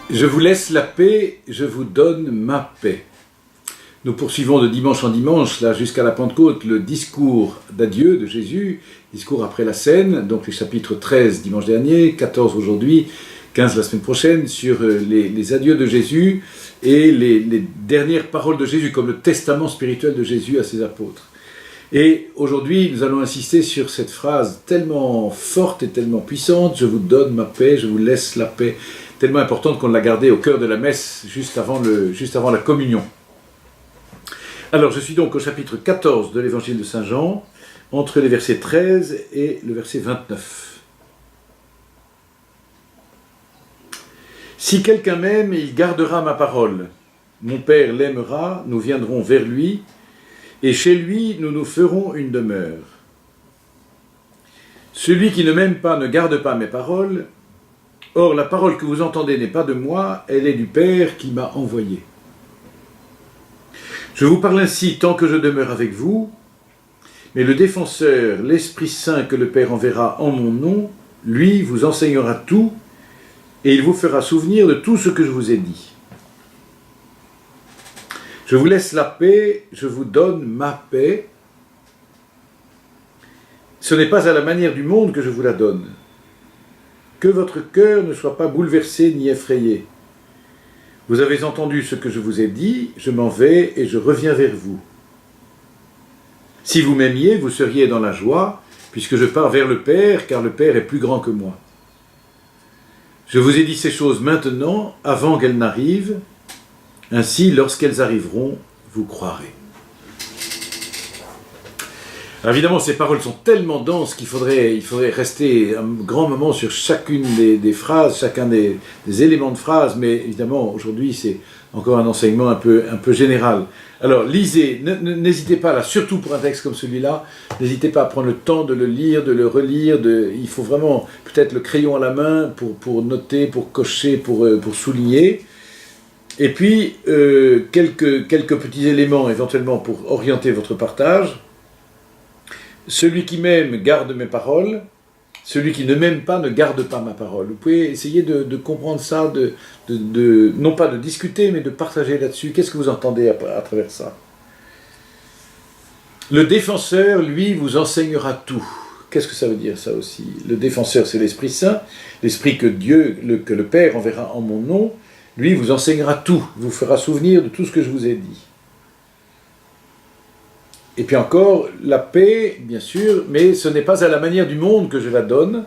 Je vous laisse la paix, je vous donne ma paix. Nous poursuivons de dimanche en dimanche, là jusqu'à la Pentecôte, le discours d'adieu de Jésus, discours après la scène, donc les chapitres 13 dimanche dernier, 14 aujourd'hui, 15 la semaine prochaine, sur les adieux de Jésus et les dernières paroles de Jésus, comme le testament spirituel de Jésus à ses apôtres. Et aujourd'hui, nous allons insister sur cette phrase tellement forte et tellement puissante, « Je vous donne ma paix, je vous laisse la paix », tellement importante qu'on l'a gardée au cœur de la messe juste avant la communion. Alors, je suis donc au chapitre 14 de l'évangile de Saint Jean, entre les versets 13 et le verset 29. « Si quelqu'un m'aime, il gardera ma parole. Mon Père l'aimera, nous viendrons vers lui, et chez lui nous nous ferons une demeure. Celui qui ne m'aime pas ne garde pas mes paroles. Or, la parole que vous entendez n'est pas de moi, elle est du Père qui m'a envoyé. Je vous parle ainsi tant que je demeure avec vous, mais le défenseur, l'Esprit Saint que le Père enverra en mon nom, lui vous enseignera tout, et il vous fera souvenir de tout ce que je vous ai dit. Je vous laisse la paix, je vous donne ma paix. Ce n'est pas à la manière du monde que je vous la donne. Que votre cœur ne soit pas bouleversé ni effrayé. Vous avez entendu ce que je vous ai dit, je m'en vais et je reviens vers vous. Si vous m'aimiez, vous seriez dans la joie, puisque je pars vers le Père, car le Père est plus grand que moi. Je vous ai dit ces choses maintenant, avant qu'elles n'arrivent. Ainsi, lorsqu'elles arriveront, vous croirez. Alors évidemment, ces paroles sont tellement denses qu'il faudrait rester un grand moment sur chacune des phrases, chacun des éléments de phrases, mais évidemment, aujourd'hui, c'est encore un enseignement un peu général. Alors, lisez, n'hésitez pas, là, surtout pour un texte comme celui-là, n'hésitez pas à prendre le temps de le lire, de le relire, il faut vraiment peut-être le crayon à la main pour noter, pour cocher, pour souligner. Et puis, quelques petits éléments éventuellement pour orienter votre partage. Celui qui m'aime garde mes paroles, celui qui ne m'aime pas ne garde pas ma parole. Vous pouvez essayer de comprendre ça, non pas de discuter, mais de partager là-dessus. Qu'est-ce que vous entendez à travers ça? Le défenseur, lui, vous enseignera tout. Qu'est-ce que ça veut dire, ça aussi? Le défenseur, c'est l'Esprit Saint, l'Esprit que que le Père enverra en mon nom. Lui vous enseignera tout, vous fera souvenir de tout ce que je vous ai dit. Et puis encore, la paix, bien sûr, mais ce n'est pas à la manière du monde que je la donne.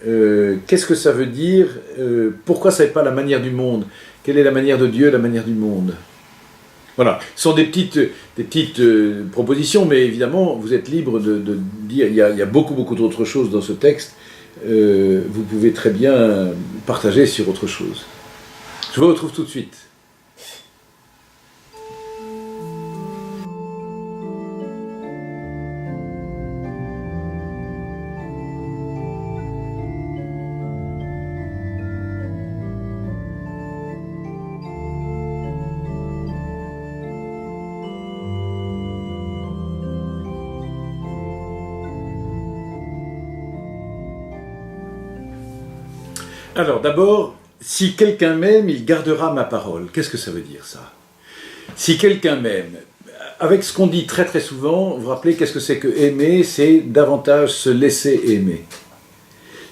Qu'est-ce que ça veut dire? Pourquoi ça n'est pas la manière du monde? Quelle est la manière de Dieu, la manière du monde? Voilà, ce sont des petites propositions, mais évidemment, vous êtes libre de dire, il y a beaucoup d'autres choses dans ce texte. Vous pouvez très bien partager sur autre chose. Je vous retrouve tout de suite. Alors d'abord, si quelqu'un m'aime, il gardera ma parole. Qu'est-ce que ça veut dire ça? Si quelqu'un m'aime, avec ce qu'on dit très très souvent, vous vous rappelez qu'est-ce que c'est que aimer? C'est davantage se laisser aimer.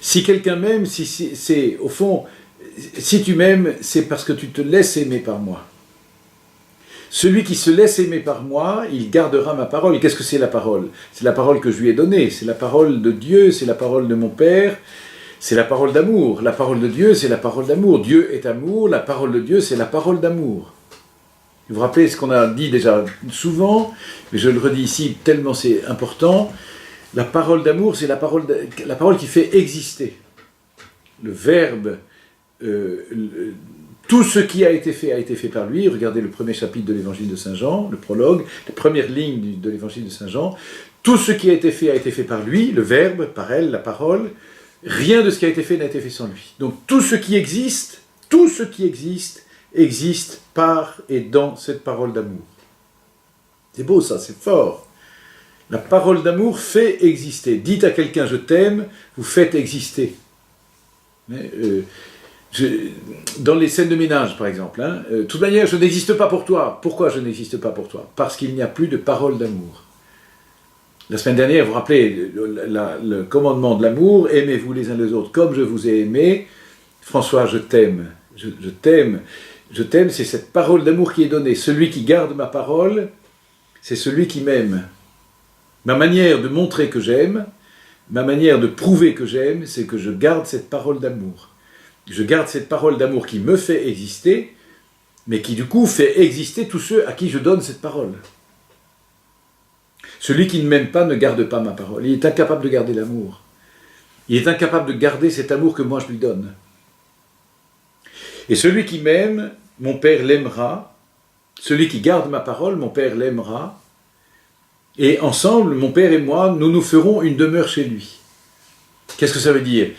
Si quelqu'un m'aime, c'est au fond, si tu m'aimes, c'est parce que tu te laisses aimer par moi. Celui qui se laisse aimer par moi, il gardera ma parole. Qu'est-ce que c'est la parole? C'est la parole que je lui ai donnée, c'est la parole de Dieu, c'est la parole de mon Père. C'est la parole d'amour. La parole de Dieu, c'est la parole d'amour. Dieu est amour, la parole de Dieu, c'est la parole d'amour. Vous vous rappelez ce qu'on a dit déjà souvent, mais je le redis ici tellement c'est important. La parole d'amour, c'est la parole qui fait exister. Le Verbe, tout ce qui a été fait par lui. Regardez le premier chapitre de l'évangile de Saint Jean, le prologue, les premières lignes de l'évangile de Saint Jean. Tout ce qui a été fait par lui, le Verbe, par elle, la parole. Rien de ce qui a été fait n'a été fait sans lui. Donc tout ce qui existe, existe par et dans cette parole d'amour. C'est beau ça, c'est fort. La parole d'amour fait exister. Dites à quelqu'un « je t'aime », vous faites exister. Mais, Dans les scènes de ménage, par exemple, hein, de toute manière, je n'existe pas pour toi. Pourquoi je n'existe pas pour toi? Parce qu'il n'y a plus de parole d'amour. La semaine dernière, vous vous rappelez le commandement de l'amour, aimez-vous les uns les autres comme je vous ai aimé. François, je t'aime, je t'aime, je t'aime, c'est cette parole d'amour qui est donnée. Celui qui garde ma parole, c'est celui qui m'aime. Ma manière de montrer que j'aime, ma manière de prouver que j'aime, c'est que je garde cette parole d'amour. Je garde cette parole d'amour qui me fait exister, mais qui du coup fait exister tous ceux à qui je donne cette parole. Celui qui ne m'aime pas ne garde pas ma parole. Il est incapable de garder l'amour. Il est incapable de garder cet amour que moi je lui donne. Et celui qui m'aime, mon Père l'aimera. Celui qui garde ma parole, mon Père l'aimera. Et ensemble, mon Père et moi, nous nous ferons une demeure chez lui. Qu'est-ce que ça veut dire?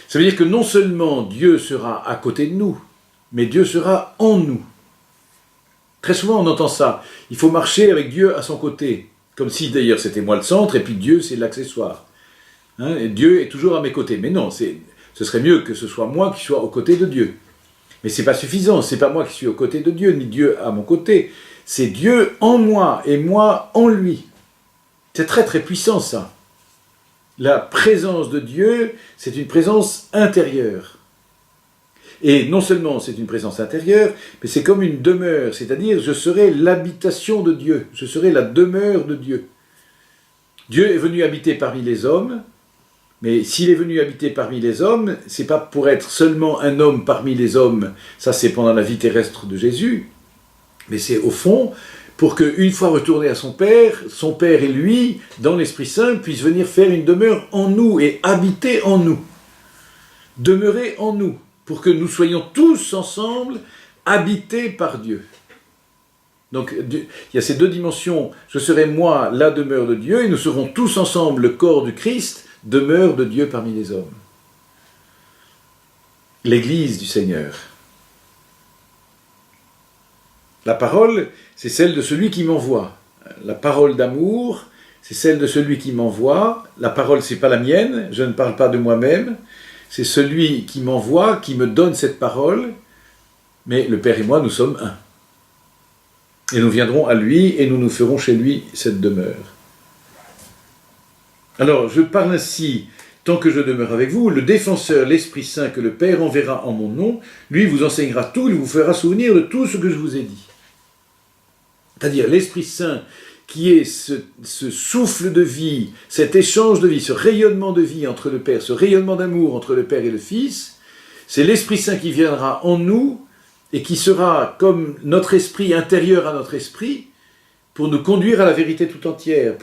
Ça veut dire que non seulement Dieu sera à côté de nous, mais Dieu sera en nous. Très souvent on entend ça. Il faut marcher avec Dieu à son côté. Comme si d'ailleurs c'était moi le centre et puis Dieu c'est l'accessoire. Hein, et Dieu est toujours à mes côtés. Mais non, ce serait mieux que ce soit moi qui sois aux côtés de Dieu. Mais c'est pas suffisant, c'est pas moi qui suis aux côtés de Dieu, ni Dieu à mon côté. C'est Dieu en moi et moi en lui. C'est très très puissant ça. La présence de Dieu, c'est une présence intérieure. Et non seulement c'est une présence intérieure, mais c'est comme une demeure, c'est-à-dire je serai l'habitation de Dieu, je serai la demeure de Dieu. Dieu est venu habiter parmi les hommes, mais s'il est venu habiter parmi les hommes, c'est pas pour être seulement un homme parmi les hommes, ça c'est pendant la vie terrestre de Jésus, mais c'est au fond pour qu'une fois retourné à son Père et lui, dans l'Esprit Saint, puissent venir faire une demeure en nous et habiter en nous. Demeurer en nous, pour que nous soyons tous ensemble habités par Dieu. Donc il y a ces deux dimensions, je serai moi la demeure de Dieu, et nous serons tous ensemble le corps du Christ, demeure de Dieu parmi les hommes. L'Église du Seigneur. La parole, c'est celle de celui qui m'envoie. La parole d'amour, c'est celle de celui qui m'envoie. La parole, c'est pas la mienne, je ne parle pas de moi-même. C'est celui qui m'envoie, qui me donne cette parole. Mais le Père et moi, nous sommes un. Et nous viendrons à lui et nous nous ferons chez lui cette demeure. Alors, je parle ainsi, tant que je demeure avec vous, le défenseur, l'Esprit Saint que le Père enverra en mon nom, lui vous enseignera tout, il vous fera souvenir de tout ce que je vous ai dit. C'est-à-dire l'Esprit Saint qui est ce souffle de vie, cet échange de vie, ce rayonnement de vie entre le Père, ce rayonnement d'amour entre le Père et le Fils, c'est l'Esprit Saint qui viendra en nous et qui sera comme notre esprit intérieur à notre esprit pour nous conduire à la vérité tout entière,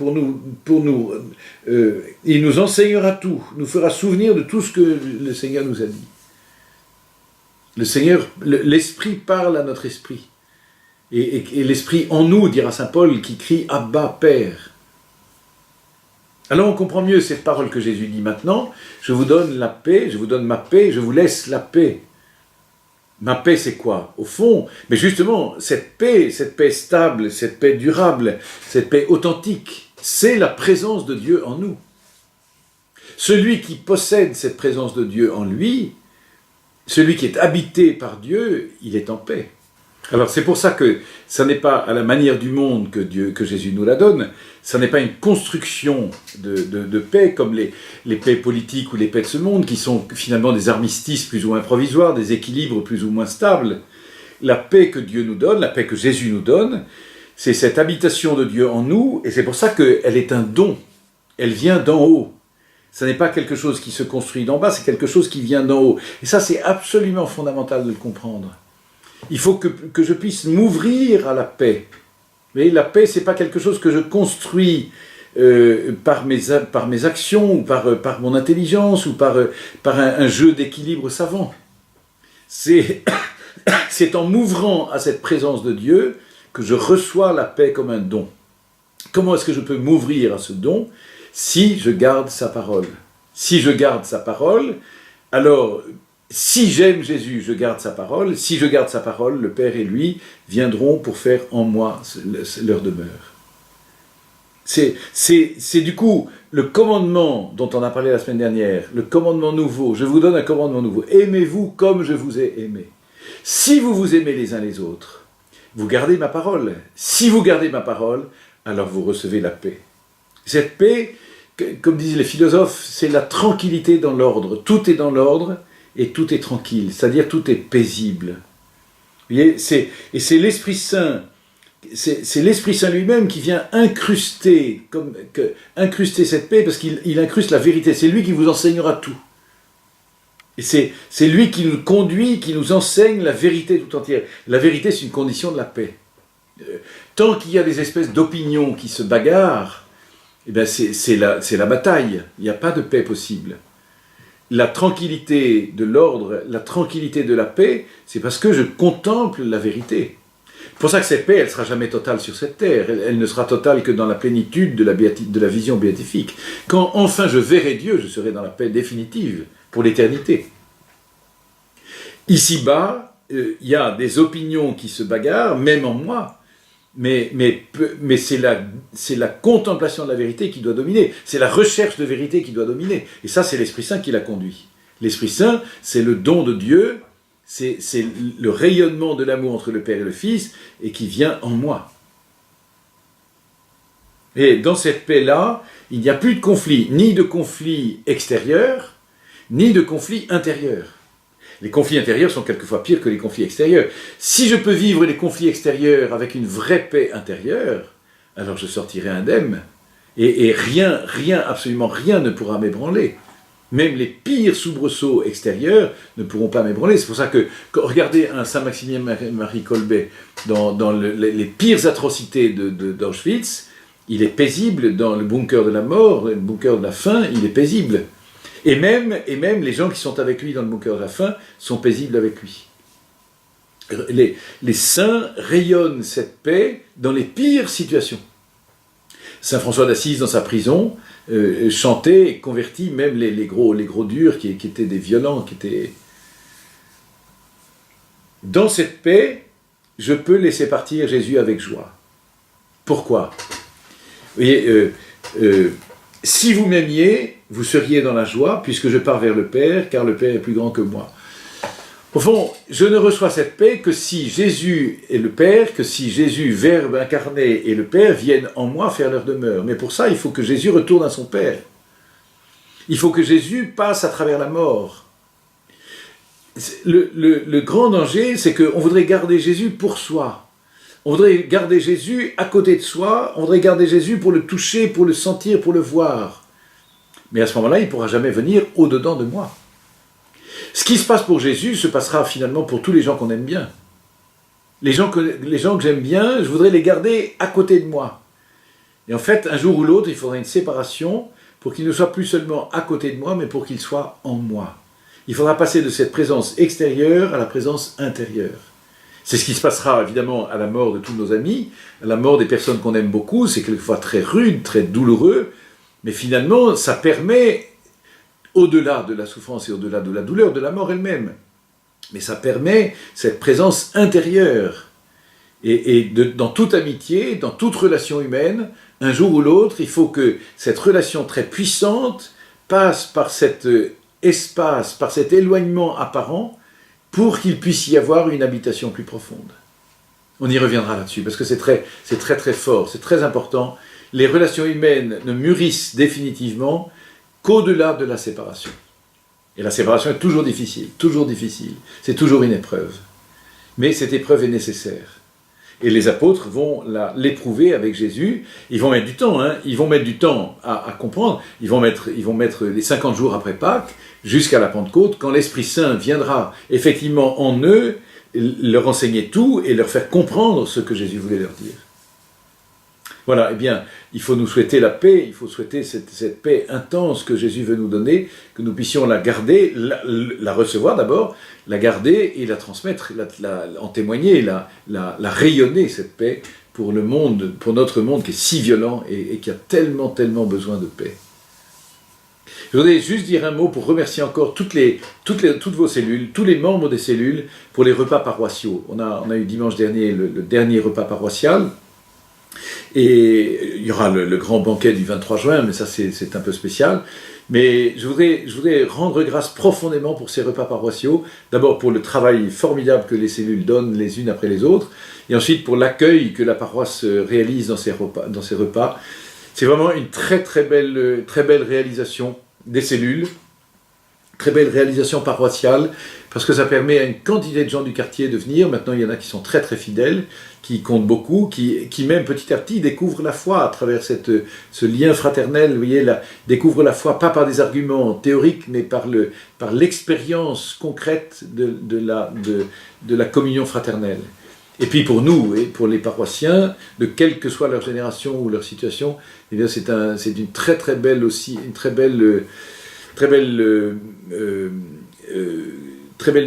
il nous enseignera tout, nous fera souvenir de tout ce que le Seigneur nous a dit. Le Seigneur, l'Esprit parle à notre esprit. Et l'Esprit en nous, dira saint Paul, qui crie « Abba, Père ». Alors on comprend mieux cette parole que Jésus dit maintenant. Je vous donne la paix, je vous donne ma paix, je vous laisse la paix. Ma paix, c'est quoi? Au fond, mais justement, cette paix stable, cette paix durable, cette paix authentique, c'est la présence de Dieu en nous. Celui qui possède cette présence de Dieu en lui, celui qui est habité par Dieu, il est en paix. Alors c'est pour ça que ça n'est pas à la manière du monde que Jésus nous la donne, ça n'est pas une construction de paix comme les paix politiques ou les paix de ce monde qui sont finalement des armistices plus ou moins provisoires, des équilibres plus ou moins stables. La paix que Dieu nous donne, la paix que Jésus nous donne, c'est cette habitation de Dieu en nous et c'est pour ça qu'elle est un don, elle vient d'en haut. Ce n'est pas quelque chose qui se construit d'en bas, c'est quelque chose qui vient d'en haut. Et ça c'est absolument fondamental de le comprendre. Il faut que je puisse m'ouvrir à la paix. Mais la paix, ce n'est pas quelque chose que je construis par mes actions, ou par mon intelligence, ou par un jeu d'équilibre savant. C'est en m'ouvrant à cette présence de Dieu que je reçois la paix comme un don. Comment est-ce que je peux m'ouvrir à ce don? Si je garde sa parole. Si je garde sa parole, alors... Si j'aime Jésus, je garde sa parole. Si je garde sa parole, le Père et lui viendront pour faire en moi leur demeure. C'est du coup le commandement dont on a parlé la semaine dernière, le commandement nouveau. Je vous donne un commandement nouveau. Aimez-vous comme je vous ai aimé. Si vous vous aimez les uns les autres, vous gardez ma parole. Si vous gardez ma parole, alors vous recevez la paix. Cette paix, comme disent les philosophes, c'est la tranquillité dans l'ordre. Tout est dans l'ordre et tout est tranquille, c'est-à-dire tout est paisible. Vous voyez, et c'est l'Esprit Saint, c'est l'Esprit Saint lui-même qui vient incruster cette paix, parce qu'il incruste la vérité. C'est lui qui vous enseignera tout. Et c'est lui qui nous conduit, qui nous enseigne la vérité tout entière. La vérité, c'est une condition de la paix. Tant qu'il y a des espèces d'opinions qui se bagarrent, eh bien c'est la bataille. Il n'y a pas de paix possible. La tranquillité de l'ordre, la tranquillité de la paix, c'est parce que je contemple la vérité. C'est pour ça que cette paix, elle ne sera jamais totale sur cette terre. Elle ne sera totale que dans la plénitude de la vision béatifique. Quand enfin je verrai Dieu, je serai dans la paix définitive pour l'éternité. Ici-bas, il y a des opinions qui se bagarrent, même en moi, mais c'est la contemplation de la vérité qui doit dominer, c'est la recherche de vérité qui doit dominer. Et ça, c'est l'Esprit Saint qui l'a conduit. L'Esprit Saint, c'est le don de Dieu, c'est le rayonnement de l'amour entre le Père et le Fils, et qui vient en moi. Et dans cette paix-là, il n'y a plus de conflit, ni de conflit extérieur, ni de conflit intérieur. Les conflits intérieurs sont quelquefois pires que les conflits extérieurs. Si je peux vivre les conflits extérieurs avec une vraie paix intérieure, alors je sortirai indemne. Et rien, absolument rien ne pourra m'ébranler. Même les pires soubresauts extérieurs ne pourront pas m'ébranler. C'est pour ça que regardez un Saint Maximilien Marie Kolbe dans les pires atrocités d'Auschwitz, il est paisible dans le bunker de la mort, le bunker de la faim, il est paisible. Et même les gens qui sont avec lui dans le bunker de la faim sont paisibles avec lui. Les saints rayonnent cette paix dans les pires situations. Saint François d'Assise, dans sa prison, chantait et convertit même les gros durs qui étaient des violents, qui étaient... Dans cette paix, je peux laisser partir Jésus avec joie. Pourquoi ? Vous voyez, si vous m'aimiez, vous seriez dans la joie, puisque je pars vers le Père, car le Père est plus grand que moi. Au fond, je ne reçois cette paix que si Jésus est le Père, que si Jésus, Verbe incarné, et le Père viennent en moi faire leur demeure. Mais pour ça, il faut que Jésus retourne à son Père. Il faut que Jésus passe à travers la mort. Le grand danger, c'est qu'on voudrait garder Jésus pour soi. On voudrait garder Jésus à côté de soi, on voudrait garder Jésus pour le toucher, pour le sentir, pour le voir. Mais à ce moment-là, il ne pourra jamais venir au-dedans de moi. Ce qui se passe pour Jésus se passera finalement pour tous les gens qu'on aime bien. Les gens que j'aime bien, je voudrais les garder à côté de moi. Et en fait, un jour ou l'autre, il faudra une séparation pour qu'ils ne soient plus seulement à côté de moi, mais pour qu'ils soient en moi. Il faudra passer de cette présence extérieure à la présence intérieure. C'est ce qui se passera évidemment à la mort de tous nos amis, à la mort des personnes qu'on aime beaucoup, c'est quelquefois très rude, très douloureux, mais finalement ça permet, au-delà de la souffrance et au-delà de la douleur, de la mort elle-même, mais ça permet cette présence intérieure. Dans toute amitié, dans toute relation humaine, un jour ou l'autre, il faut que cette relation très puissante passe par cet espace, par cet éloignement apparent, pour qu'il puisse y avoir une habitation plus profonde. On y reviendra là-dessus, parce que c'est très très fort, c'est très important. Les relations humaines ne mûrissent définitivement qu'au-delà de la séparation. Et la séparation est toujours difficile, c'est toujours une épreuve. Mais cette épreuve est nécessaire. Et les apôtres vont l'éprouver avec Jésus. Ils vont mettre du temps, ils vont mettre du temps à comprendre. Ils vont mettre les 50 jours après Pâques, jusqu'à la Pentecôte, quand l'Esprit Saint viendra effectivement en eux, leur enseigner tout et leur faire comprendre ce que Jésus voulait leur dire. Voilà, eh bien, il faut nous souhaiter la paix, il faut souhaiter cette paix intense que Jésus veut nous donner, que nous puissions la garder, la recevoir d'abord, la garder et la transmettre, en témoigner, la rayonner, cette paix, pour le monde, pour notre monde qui est si violent et qui a tellement besoin de paix. Je voudrais juste dire un mot pour remercier encore toutes vos cellules, tous les membres des cellules, pour les repas paroissiaux. On a eu dimanche dernier le dernier repas paroissial, Et il y aura le grand banquet du 23 juin, mais ça c'est un peu spécial. Mais je voudrais rendre grâce profondément pour ces repas paroissiaux. D'abord pour le travail formidable que les cellules donnent les unes après les autres, et ensuite pour l'accueil que la paroisse réalise dans ces repas. C'est vraiment une très belle réalisation des cellules, très belle réalisation paroissiale, parce que ça permet à une quantité de gens du quartier de venir. Maintenant, il y en a qui sont très fidèles, qui comptent beaucoup, qui même petit à petit découvrent la foi à travers ce lien fraternel. Vous voyez, découvrent la foi pas par des arguments théoriques, mais par l'expérience concrète de la communion fraternelle. Et puis pour nous, et pour les paroissiens, de quelle que soit leur génération ou leur situation, eh bien c'est une très belle aussi, une très belle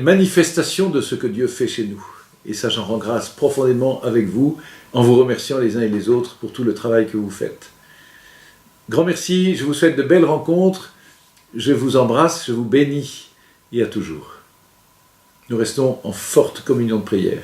manifestation de ce que Dieu fait chez nous. Et ça, j'en rends grâce profondément avec vous, en vous remerciant les uns et les autres pour tout le travail que vous faites. Grand merci, je vous souhaite de belles rencontres, je vous embrasse, je vous bénis, et à toujours. Nous restons en forte communion de prière.